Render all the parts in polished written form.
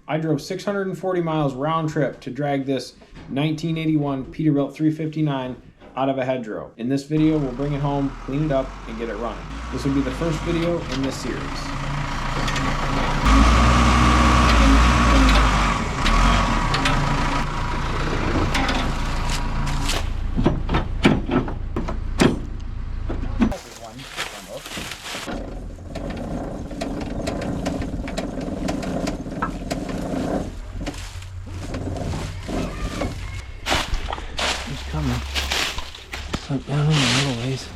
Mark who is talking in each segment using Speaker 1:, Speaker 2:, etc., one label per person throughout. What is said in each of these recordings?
Speaker 1: I drove 640 miles round trip to drag this 1981 Peterbilt 359 out of a hedgerow. In this video, we'll bring it home, clean it up, and get it running. This will be the first video in this series.
Speaker 2: Coming. Sunk down in the middle ways.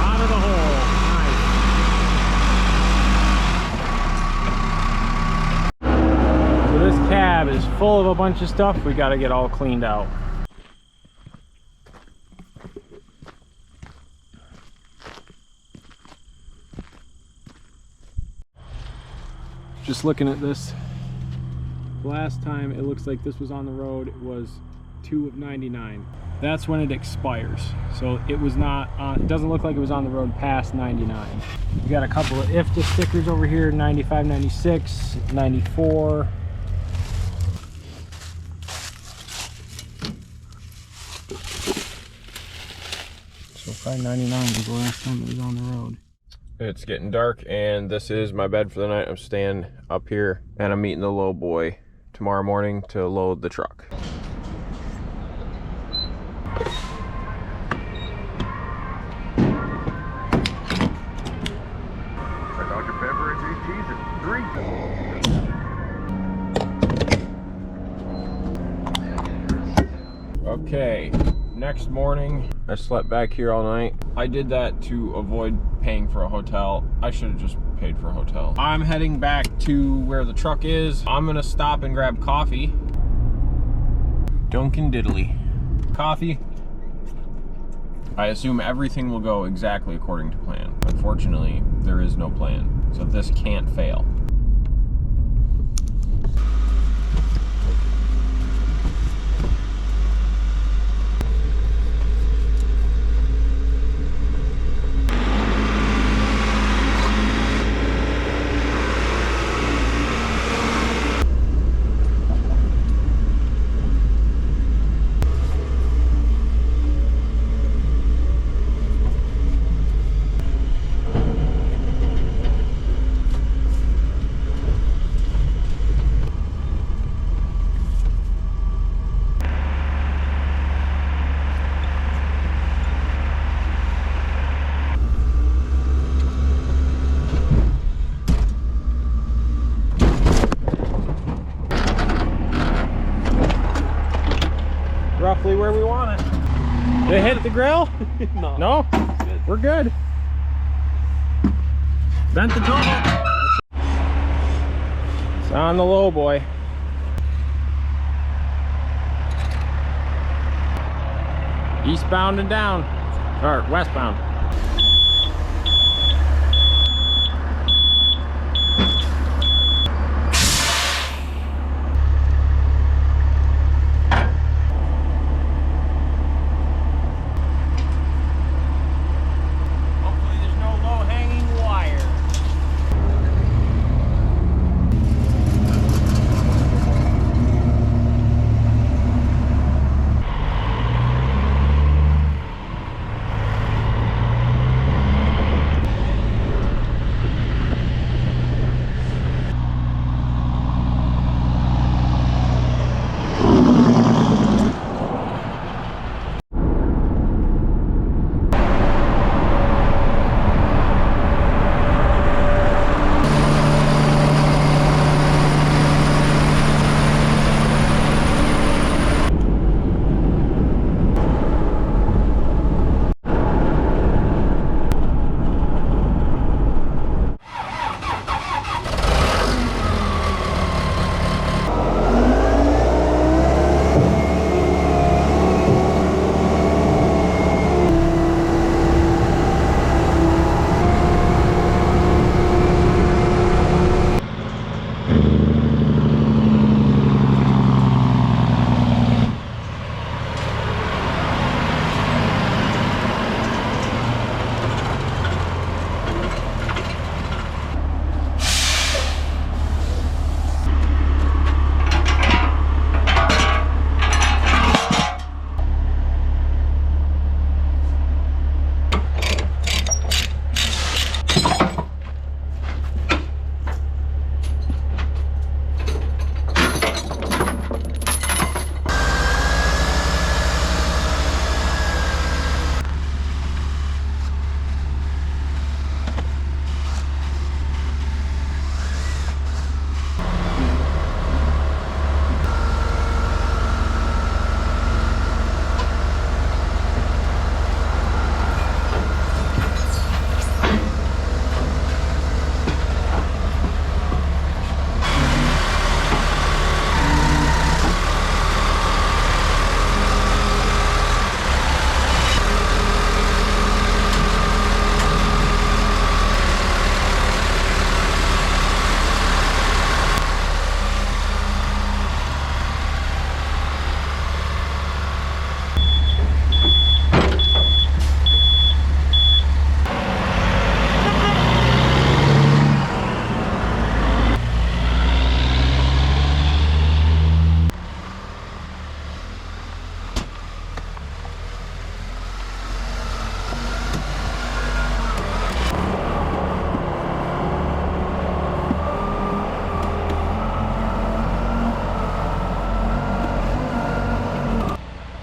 Speaker 2: Out of the hole. Nice. So this cab is full of a bunch of stuff we got to get all cleaned out. Just looking at this, last time it looks like this was on the road, it was 2 of 99. That's when it expires. So it was not on, it doesn't look like it was on the road past 99. We got a couple of IFTA stickers over here, 95, 96, 94. So probably 99 was the last time it was on the road.
Speaker 3: It's getting dark and this is my bed for the night. I'm staying up here and I'm meeting the low boy tomorrow morning to load the truck.
Speaker 4: Dr. Pepper and 3 cheese at 3.
Speaker 3: Okay, next morning I slept back here all night. I did that to avoid paying for a hotel. I should have just paid for a hotel. I'm heading back to where the truck is. I'm gonna stop and grab coffee. Dunkin' Diddly. Coffee. I assume everything will go exactly according to plan. Unfortunately, there is no plan, so this can't fail. Roughly where we want it. They hit the grill? No. No? Good. We're good. Bent the total. It's on the low boy. Eastbound and down. Or westbound.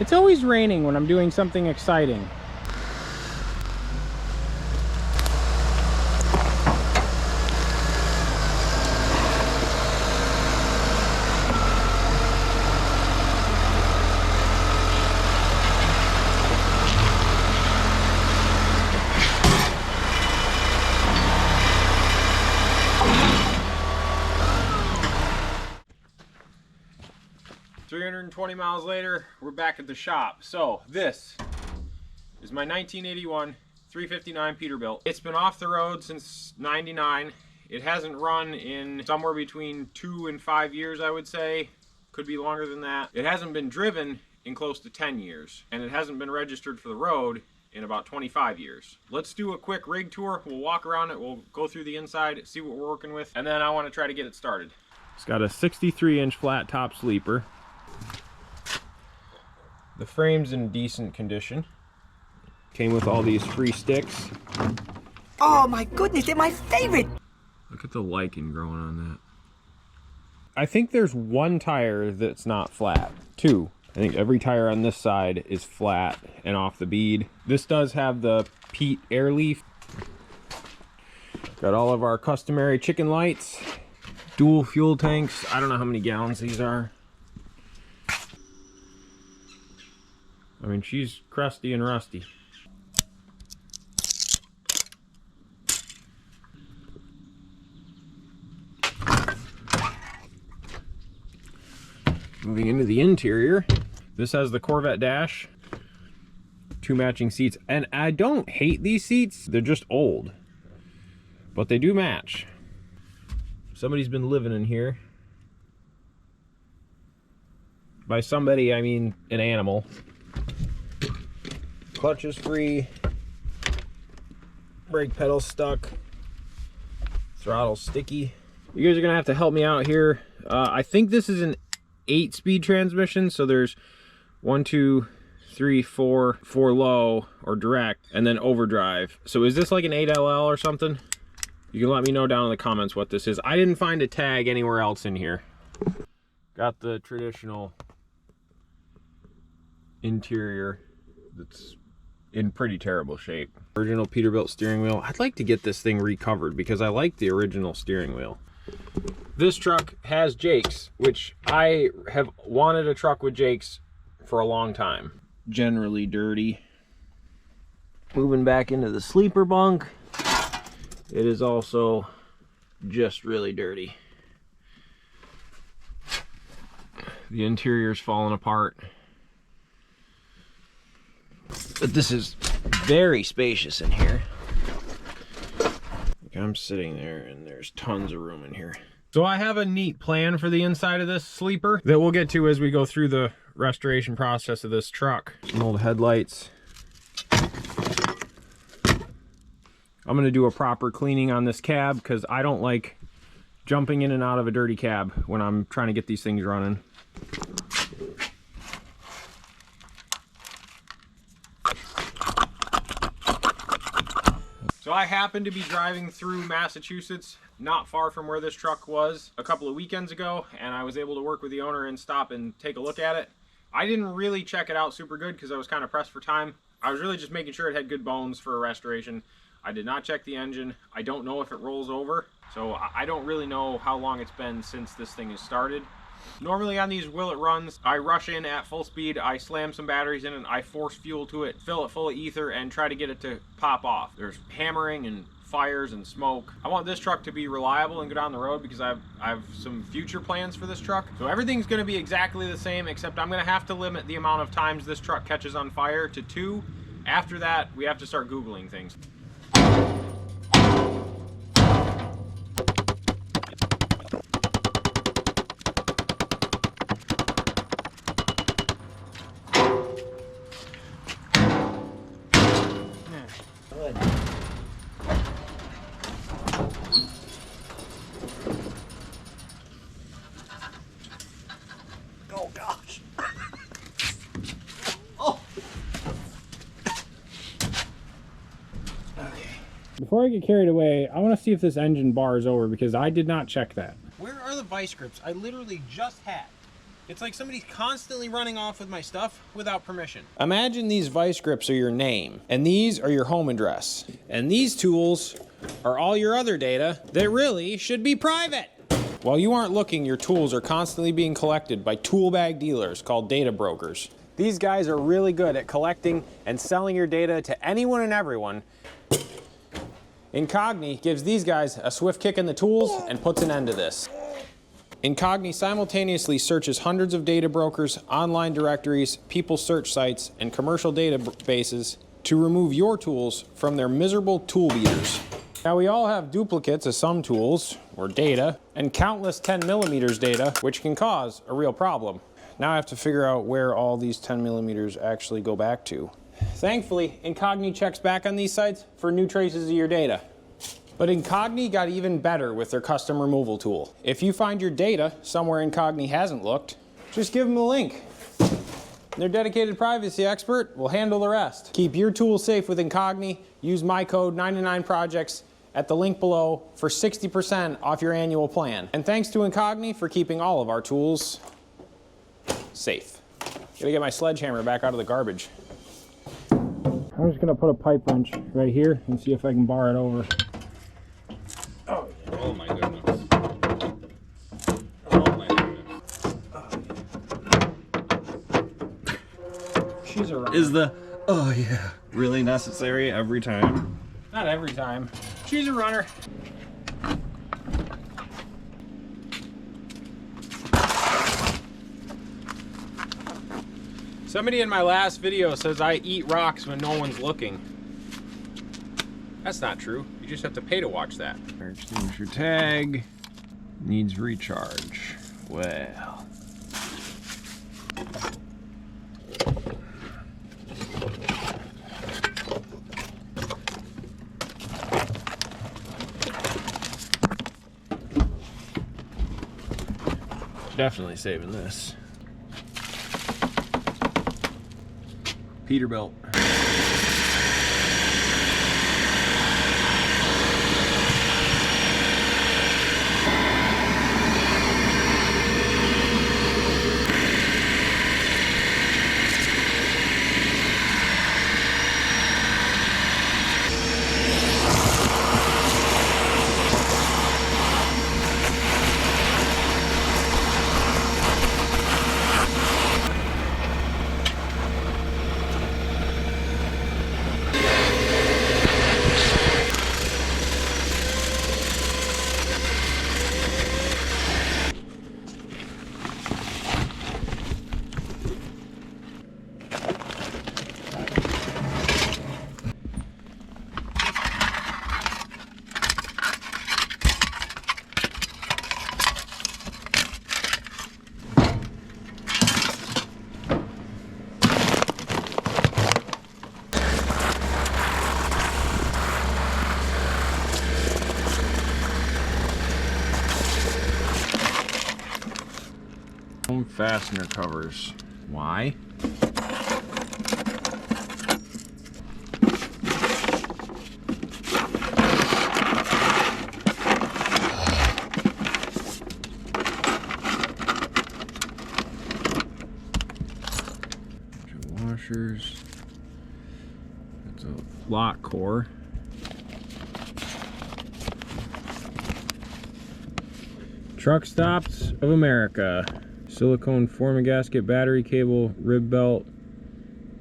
Speaker 2: It's always raining when I'm doing something exciting.
Speaker 3: $320 miles later, we're back at the shop. So this is my 1981 359 Peterbilt. It's been off the road since '99. It hasn't run in somewhere between 2 and 5 years, I would say. Could be longer than that. It hasn't been driven in close to 10 years, and it hasn't been registered for the road in about 25 years. Let's do a quick rig tour. We'll walk around it, we'll go through the inside, see what we're working with, and then I want to try to get it started.
Speaker 2: It's got a 63-inch flat top sleeper.
Speaker 3: The frame's in decent condition.
Speaker 2: Came with all these free sticks.
Speaker 5: Oh my goodness, they're my favorite!
Speaker 3: Look at the lichen growing on that.
Speaker 2: I think there's one tire that's not flat. Two. I think every tire on this side is flat and off the bead. This does have the Pete air leaf. Got all of our customary chicken lights. Dual fuel tanks. I don't know how many gallons these are. I mean, she's crusty and rusty. Moving into the interior, this has the Corvette dash, 2 matching seats, and I don't hate these seats. They're just old, but they do match. Somebody's been living in here. By somebody, I mean an animal. Clutch is free, brake pedal stuck, throttle sticky. You guys are gonna have to help me out here. I think this is an 8-speed transmission, so there's 1, 2, 3, 4 low or direct, and then overdrive. So is this like an 8LL or something? You can let me know down in the comments what this is. I didn't find a tag anywhere else in here. Got the traditional interior that's in pretty terrible shape. Original Peterbilt steering wheel. I'd like to get this thing recovered because I like the original steering wheel. This truck has Jakes, which I have wanted a truck with Jakes for a long time. Generally dirty. Moving back into the sleeper bunk. It is also just really dirty. The interior's falling apart. But this is very spacious in here. Like I'm sitting there and there's tons of room in here. So I have a neat plan for the inside of this sleeper that we'll get to as we go through the restoration process of this truck. Some old headlights. I'm gonna do a proper cleaning on this cab because I don't like jumping in and out of a dirty cab when I'm trying to get these things running. So I happened to be driving through Massachusetts, not far from where this truck was, a couple of weekends ago, and I was able to work with the owner and stop and take a look at it. I didn't really check it out super good because I was kind of pressed for time. I was really just making sure it had good bones for a restoration. I did not check the engine. I don't know if it rolls over, so I don't really know how long it's been since this thing has started. Normally on these Will It Runs, I rush in at full speed, I slam some batteries in and I force fuel to it, fill it full of ether, and try to get it to pop off. There's hammering and fires and smoke. I want this truck to be reliable and go down the road because I have some future plans for this truck. So everything's gonna be exactly the same, except I'm gonna have to limit the amount of times this truck catches on fire to 2. After that, we have to start Googling things.
Speaker 5: Oh gosh.
Speaker 2: Before I get carried away, I want to see if this engine bar is over because I did not check that.
Speaker 1: Where are the vice grips I literally just had?
Speaker 3: It's like somebody's constantly running off with my stuff without permission.
Speaker 1: Imagine these vice grips are your name, and these are your home address, and these tools are all your other data that really should be private. While you aren't looking, your tools are constantly being collected by tool bag dealers called data brokers. These guys are really good at collecting and selling your data to anyone and everyone. Incogni gives these guys a swift kick in the tools and puts an end to this. Incogni simultaneously searches hundreds of data brokers, online directories, people search sites, and commercial databases to remove your tools from their miserable tool beaters. Now, we all have duplicates of some tools, or data, and countless 10mm data, which can cause a real problem. Now I have to figure out where all these 10mm actually go back to. Thankfully, Incogni checks back on these sites for new traces of your data. But Incogni got even better with their custom removal tool. If you find your data somewhere Incogni hasn't looked, just give them a link. Their dedicated privacy expert will handle the rest. Keep your tools safe with Incogni. Use my code 99projects at the link below for 60% off your annual plan. And thanks to Incogni for keeping all of our tools safe. Gotta get my sledgehammer back out of the garbage. I'm just gonna put a pipe wrench right here and see if I can bar it over.
Speaker 3: Oh my goodness. Oh my goodness.
Speaker 1: She's a runner.
Speaker 6: Is the oh yeah really necessary every time?
Speaker 1: Not every time. She's a runner.
Speaker 3: Somebody in my last video says I eat rocks when no one's looking. That's not true. You just have to pay to watch that.
Speaker 1: Fire extinguisher tag needs recharge. Well. Definitely saving this. Peterbilt. Fastener covers. Why? Washers. That's a lock core. Truck Stops of America. Silicone form gasket, battery cable, rib belt,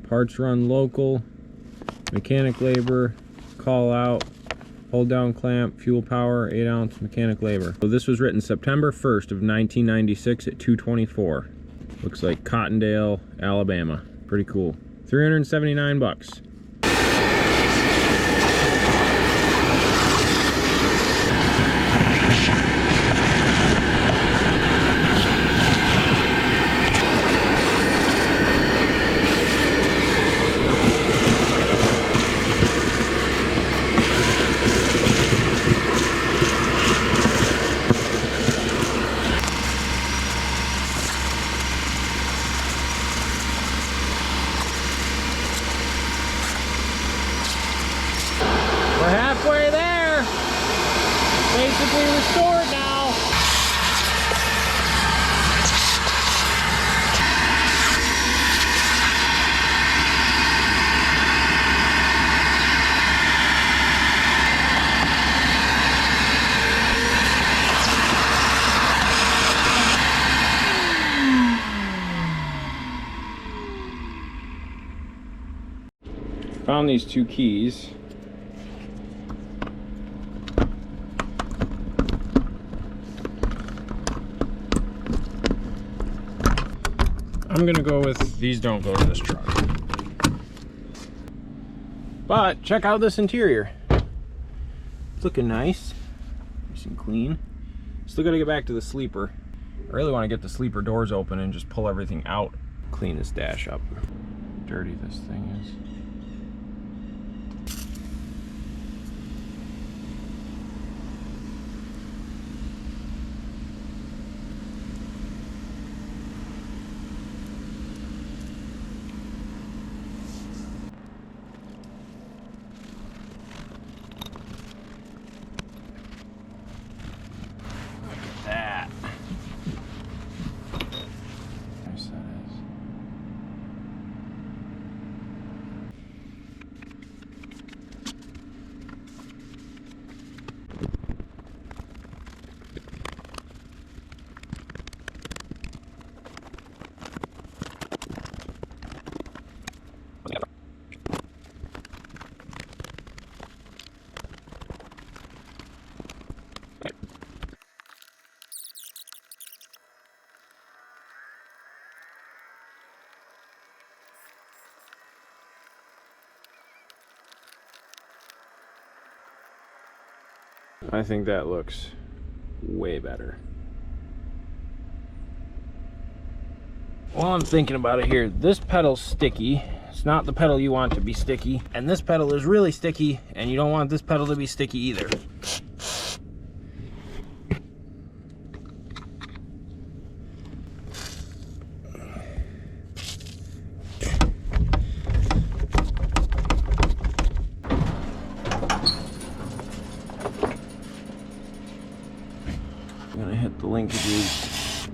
Speaker 1: parts run local, mechanic labor, call out, hold down clamp, fuel power, 8-ounce mechanic labor. So this was written September 1st of 1996 at 2:24. Looks like Cottondale, Alabama. Pretty cool. 379 bucks. We're halfway there. Basically restored now.
Speaker 3: Found these 2 keys. I'm gonna go with these. Don't go to this truck. But check out this interior. It's looking nice. Nice and clean. Still gotta get back to the sleeper. I really want to get the sleeper doors open and just pull everything out. Clean this dash up. Dirty this thing is. I think that looks way better. While I'm thinking about it here, this pedal's sticky. It's not the pedal you want to be sticky. And this pedal is really sticky, and you don't want this pedal to be sticky either. I'm gonna hit the linkages.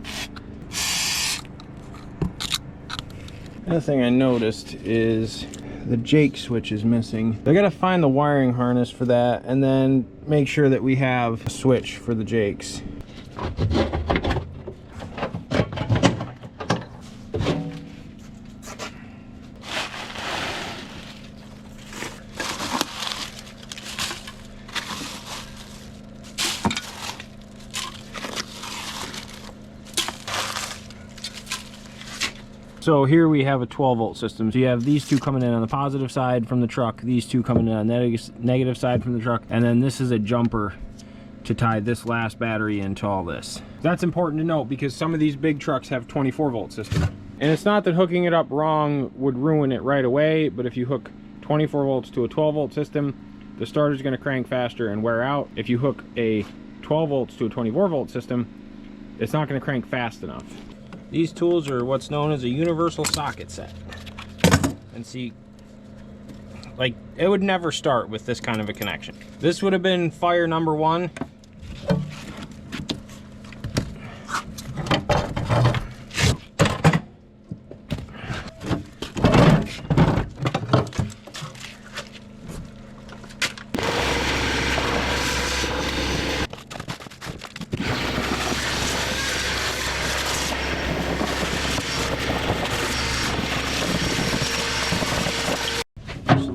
Speaker 3: Another thing I noticed is the Jake switch is missing. I gotta find the wiring harness for that and then make sure that we have a switch for the Jakes. So here we have a 12 volt system. So you have these two coming in on the positive side from the truck, these two coming in on the negative side from the truck, and then this is a jumper to tie this last battery into all this. That's important to note because some of these big trucks have 24 volt system. And it's not that hooking it up wrong would ruin it right away, but if you hook 24 volts to a 12 volt system, the starter's gonna crank faster and wear out. If you hook a 12 volts to a 24 volt system, it's not gonna crank fast enough. These tools are what's known as a universal socket set. And see, like, it would never start with this kind of a connection. This would have been fire number 1.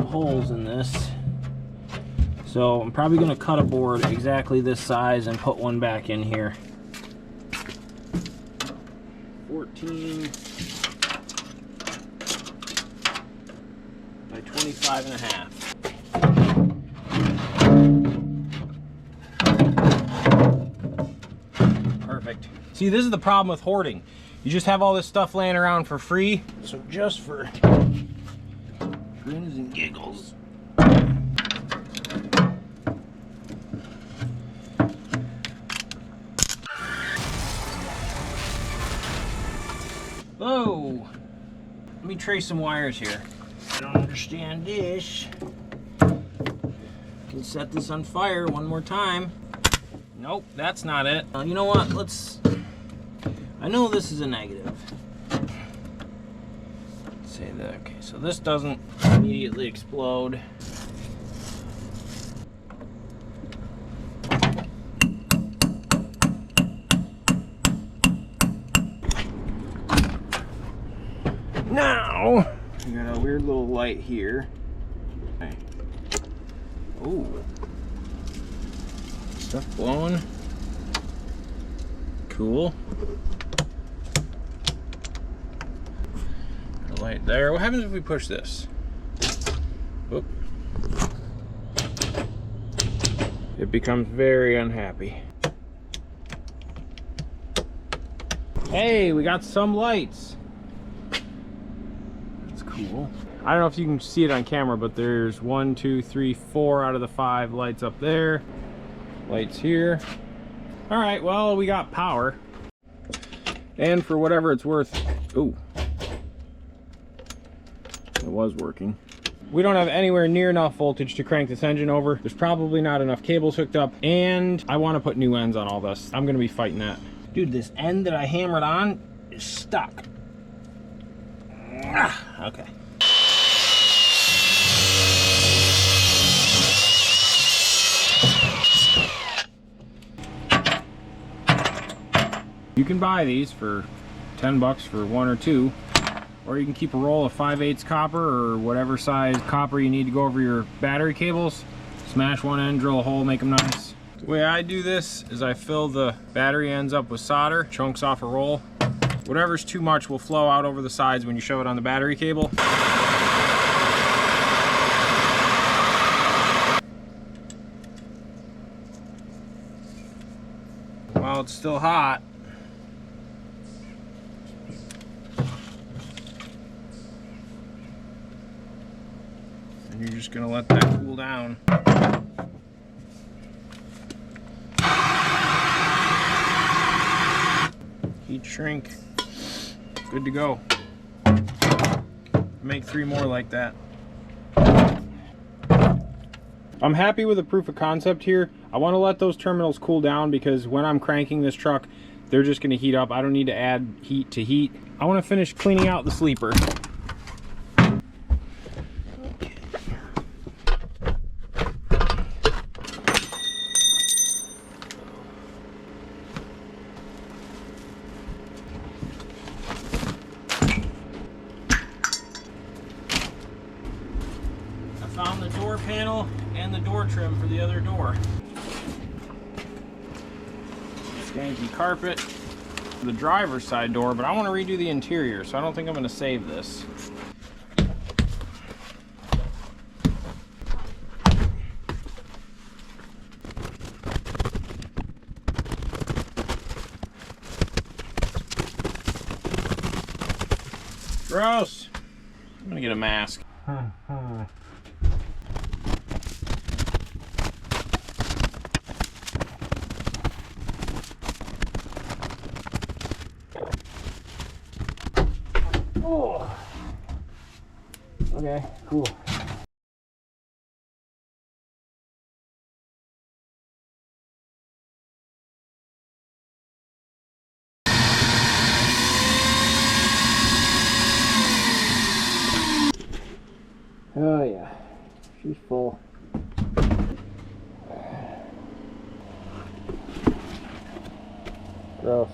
Speaker 3: Holes in this, so I'm probably going to cut a board exactly this size and put one back in here. 14 by 25 and a half. Perfect. See, this is the problem with hoarding. You just have all this stuff laying around for free, so just for grins and giggles. Oh, let me trace some wires here. I don't understand this. Let's set this on fire one more time. Nope, that's not it. You know what? I know this is a negative. Say that. Okay, so this doesn't immediately explode. Now we got a weird little light here. Ooh. Stuff blowing. Cool. Got a light there. What happens if we push this? Oop. It becomes very unhappy. Hey, we got some lights. That's cool. I don't know if you can see it on camera, but there's 1, 2, 3, 4 out of the 5 lights up there. Lights here. All right, well, we got power. And for whatever it's worth, ooh, it was working. We don't have anywhere near enough voltage to crank this engine over. There's probably not enough cables hooked up, and I want to put new ends on all this. I'm gonna be fighting that. Dude, this end that I hammered on is stuck. Ah, okay. You can buy these for 10 bucks for 1 or 2, or you can keep a roll of 5/8 copper or whatever size copper you need to go over your battery cables. Smash one end, drill a hole, make them nice. The way I do this is I fill the battery ends up with solder, chunks off a roll. Whatever's too much will flow out over the sides when you shove it on the battery cable. While it's still hot, and you're just gonna let that cool down. Heat shrink, good to go. Make 3 more like that. I'm happy with the proof of concept here. I want to let those terminals cool down because when I'm cranking this truck, they're just going to heat up. I don't need to add heat to heat. I want to finish cleaning out the sleeper. Found the door panel and the door trim for the other door. Skanky carpet for the driver's side door, but I want to redo the interior, so I don't think I'm going to save this. Gross. I'm going to get a mask. Oh. Okay, cool. Oh yeah, she's full. Gross.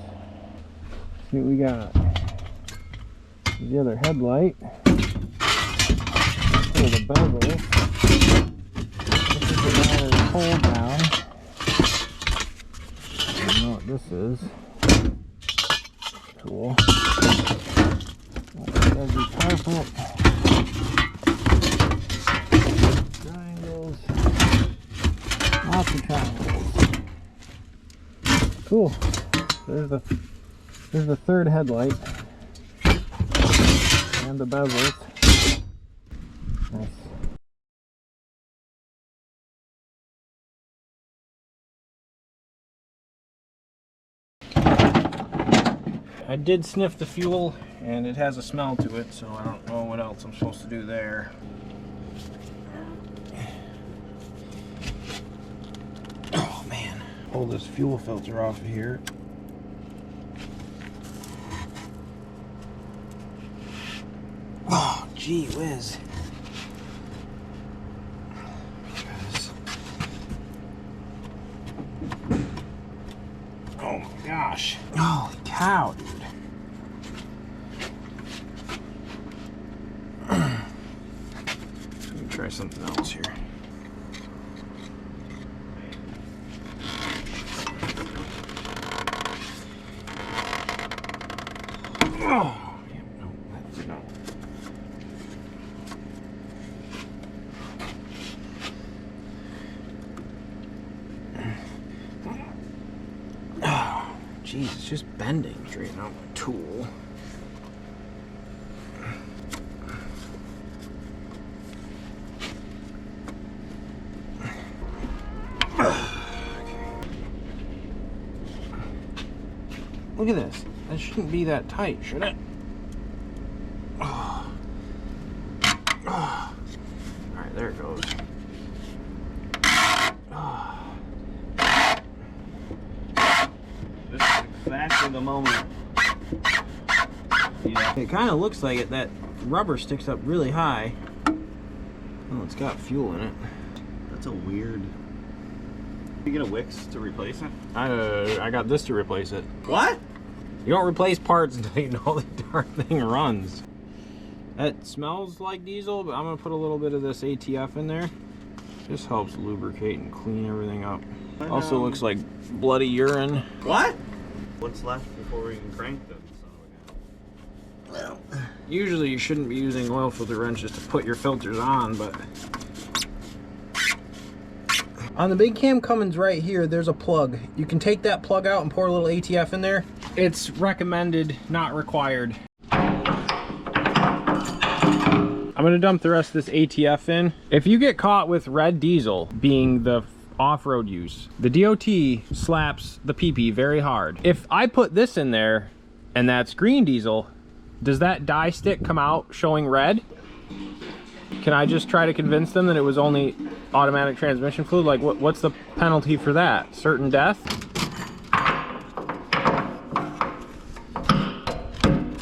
Speaker 3: See what we got. The other headlight. Pull the bezel. This is the battery hold down. I don't know what this is. Cool. Heavy carpet. Triangles. Lots of triangles. Cool. There's the third headlight. And the bezels. Nice. I did sniff the fuel and it has a smell to it, so I don't know what else I'm supposed to do there. Oh man. Pull this fuel filter off of here. Oh, gee whiz. Oh my gosh. Holy cow, dude. try something else here. Oh, no, that's no. Oh, geez, it's just bending. Straighten out my tool. Look at this. That shouldn't be that tight, should it? Oh. Oh. All right, there it goes. Oh.
Speaker 6: This is exactly the moment. Yeah.
Speaker 3: It kind of looks like it. That rubber sticks up really high. Oh, it's got fuel in it.
Speaker 6: That's a weird. You get a Wix to replace it?
Speaker 3: I got this to replace it.
Speaker 6: What?
Speaker 3: You don't replace parts until you know the darn thing runs. That smells like diesel, but I'm gonna put a little bit of this ATF in there. Just helps lubricate and clean everything up. Also looks like bloody urine.
Speaker 6: What? What's left before we can crank them?
Speaker 3: Well, usually you shouldn't be using oil filter wrenches to put your filters on, but on the big cam Cummins right here, there's a plug. You can take that plug out and pour a little ATF in there. It's recommended, not required. I'm gonna dump the rest of this ATF in. If you get caught with red diesel being the off-road use, the DOT slaps the PP very hard. If I put this in there and that's green diesel, does that dye stick come out showing red? Can I just try to convince them that it was only automatic transmission fluid? Like, what's the penalty for that? Certain death?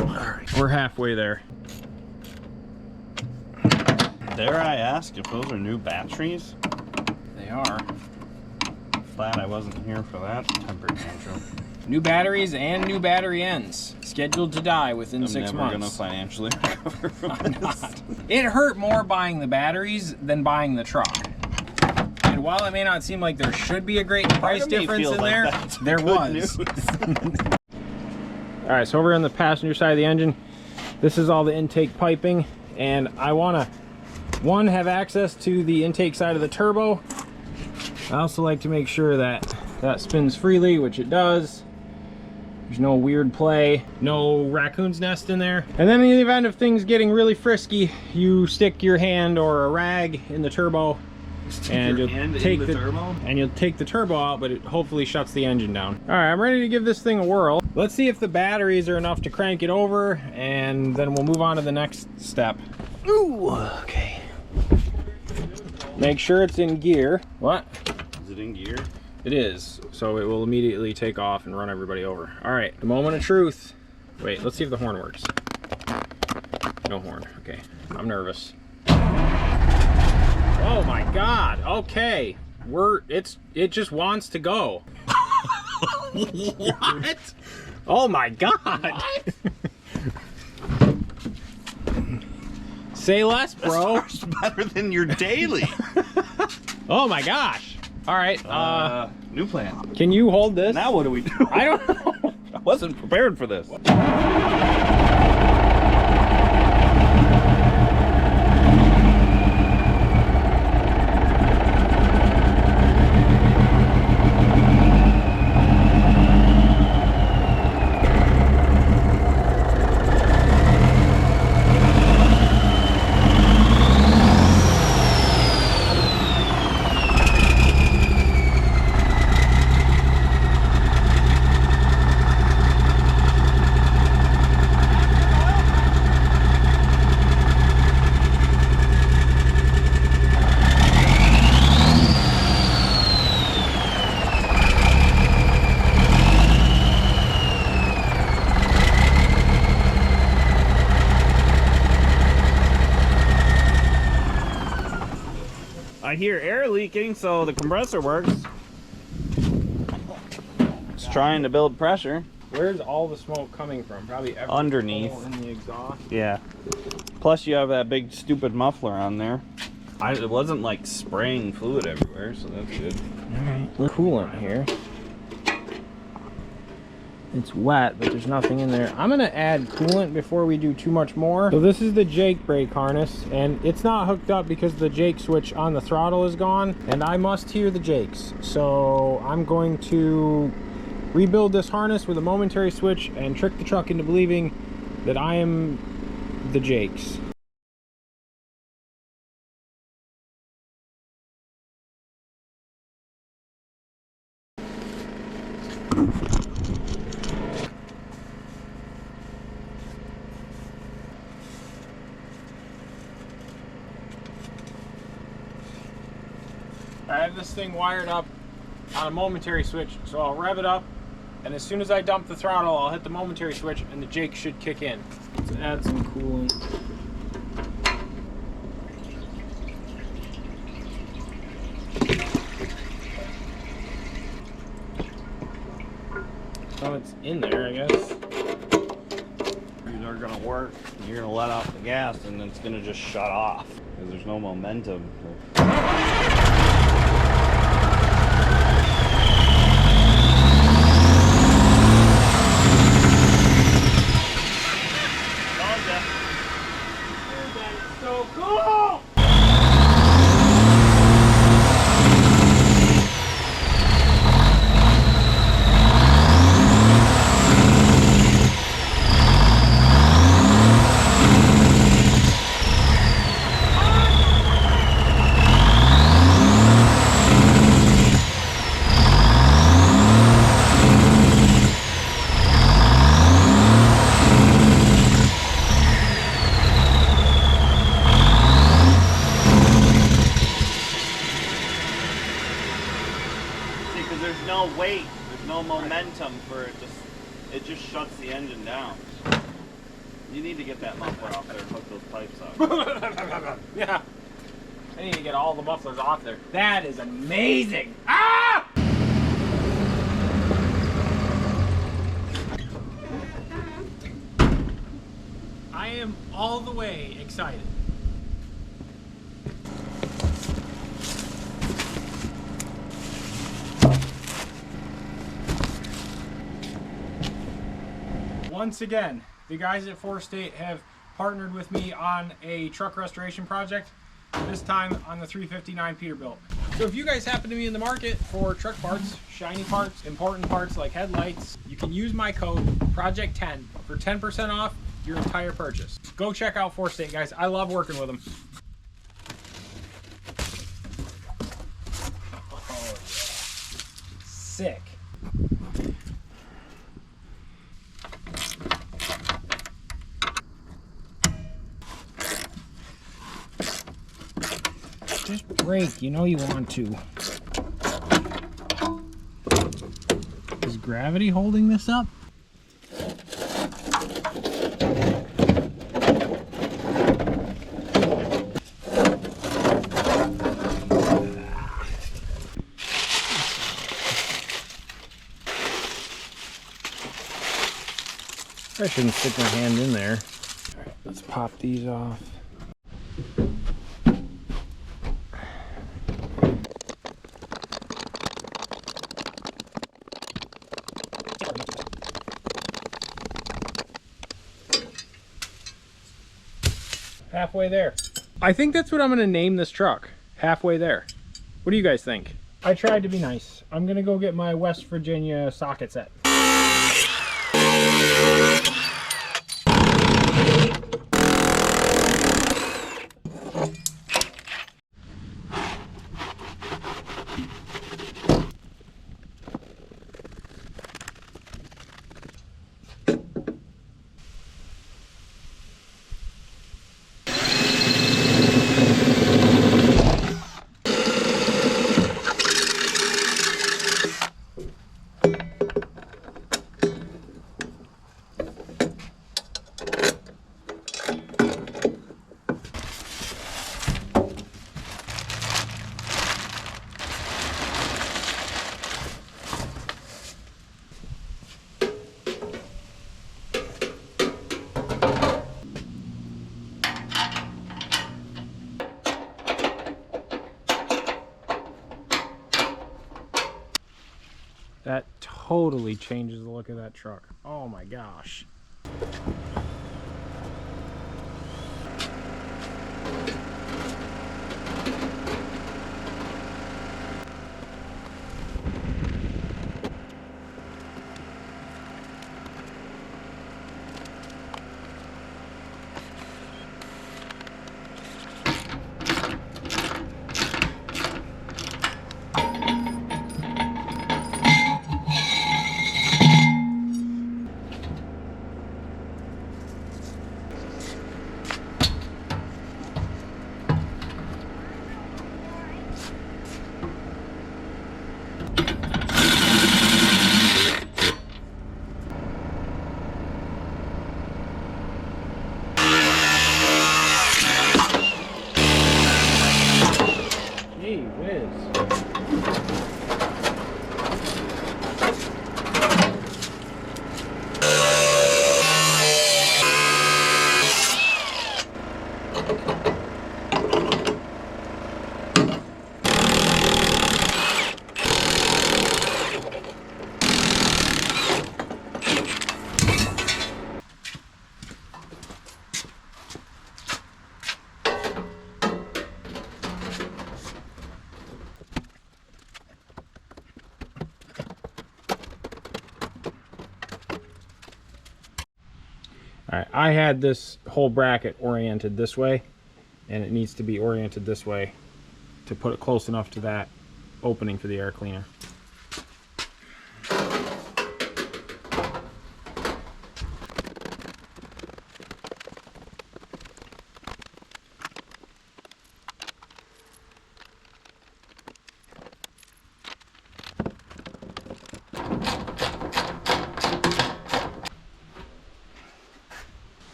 Speaker 3: All right, we're halfway there.
Speaker 6: Dare I ask if those are new batteries?
Speaker 3: They are.
Speaker 6: Glad I wasn't here for that temper tantrum.
Speaker 3: New batteries and new battery ends. Scheduled to die within 6
Speaker 6: I'm never
Speaker 3: months.
Speaker 6: gonna financially recover from
Speaker 3: I'm
Speaker 6: this.
Speaker 3: not. It hurt more buying the batteries than buying the truck. And while it may not seem like there should be a great price
Speaker 6: of me
Speaker 3: difference
Speaker 6: feels
Speaker 3: in
Speaker 6: like
Speaker 3: there,
Speaker 6: that's
Speaker 3: there
Speaker 6: good
Speaker 3: was.
Speaker 6: news.
Speaker 3: All right, so over on the passenger side of the engine, this is all the intake piping, and I want to, one, have access to the intake side of the turbo. I also like to make sure that that spins freely, which it does. There's no weird play, no raccoon's nest in there. And then in the event of things getting really frisky, you stick your hand or a rag in the turbo, and you'll take the turbo? And you'll take the turbo out, but it hopefully shuts the engine down. All right, I'm ready to give this thing a whirl. Let's see if the batteries are enough to crank it over, and then we'll move on to the next step. Ooh, okay. Make sure it's in gear. What?
Speaker 6: Is it in gear?
Speaker 3: It is, so it will immediately take off and run everybody over. All right, the moment of truth. Wait, let's see if the horn works. No horn, okay. I'm nervous. Oh my God, okay. It just wants to go. What? Oh my God. Say less, bro.
Speaker 6: That's better than your daily.
Speaker 3: Oh my gosh. All right,
Speaker 6: new plan.
Speaker 3: can you hold this?
Speaker 6: Now what do we do?
Speaker 3: I don't know.
Speaker 6: I wasn't prepared for this. I hear air leaking, so the compressor works. It's trying to build pressure.
Speaker 3: Where's all the smoke coming from? Probably every
Speaker 6: Underneath.
Speaker 3: hole in the exhaust.
Speaker 6: Yeah. Plus you have that big stupid muffler on there. It wasn't like spraying fluid everywhere, so that's good.
Speaker 1: Alright, coolant here. It's wet, but there's nothing in there. I'm gonna add coolant before we do too much more. So this is the Jake brake harness, and it's not hooked up because the Jake switch on the throttle is gone, and I must hear the Jakes. So I'm going to rebuild this harness with a momentary switch and trick the truck into believing that I am the Jakes. I have this thing wired up on a momentary switch, so I'll rev it up, and as soon as I dump the throttle, I'll hit the momentary switch and the Jake should kick in. Let's add some coolant. So it's in there, I guess.
Speaker 6: These are gonna work. You're gonna let off the gas and it's gonna just shut off because there's no momentum.
Speaker 1: So cool!
Speaker 6: Because there's no weight, there's no momentum for it. It just shuts the engine down. You need to get that muffler off there and hook those pipes up.
Speaker 1: Yeah. I need to get all the mufflers off there. That is amazing. Ah! I am all the way excited. Once again, the guys at Four State have partnered with me on a truck restoration project, this time on the 359 Peterbilt. So if you guys happen to be in the market for truck parts, shiny parts, important parts like headlights, you can use my code PROJECT10 for 10% off your entire purchase. Go check out Four State, guys. I love working with them. Oh, yeah. Sick. Just brake, you know you want to. Is gravity holding this up? I shouldn't stick my hand in there. All right, let's pop these off. Halfway there. I think that's what I'm gonna name this truck. Halfway there. What do you guys think? I tried to be nice. I'm gonna go get my West Virginia socket set.
Speaker 2: That totally changes the look of that truck. Oh my gosh. Gee whiz. All right, I had this whole bracket oriented this way, and it needs to be oriented this way to put it close enough to that opening for the air cleaner.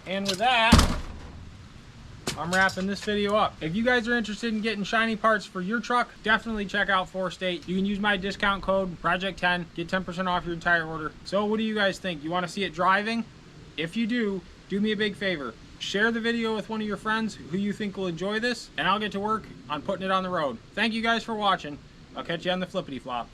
Speaker 2: And with that, I'm wrapping this video up. If you guys are interested in getting shiny parts for your truck, definitely check out 4State. You can use my discount code Project10, get 10% off your entire order. So what do you guys think? You want to see it driving? If you do me a big favor. Share the video with one of your friends who you think will enjoy this, and I'll get to work on putting it on the road. Thank you guys for watching. I'll catch you on the flippity flop.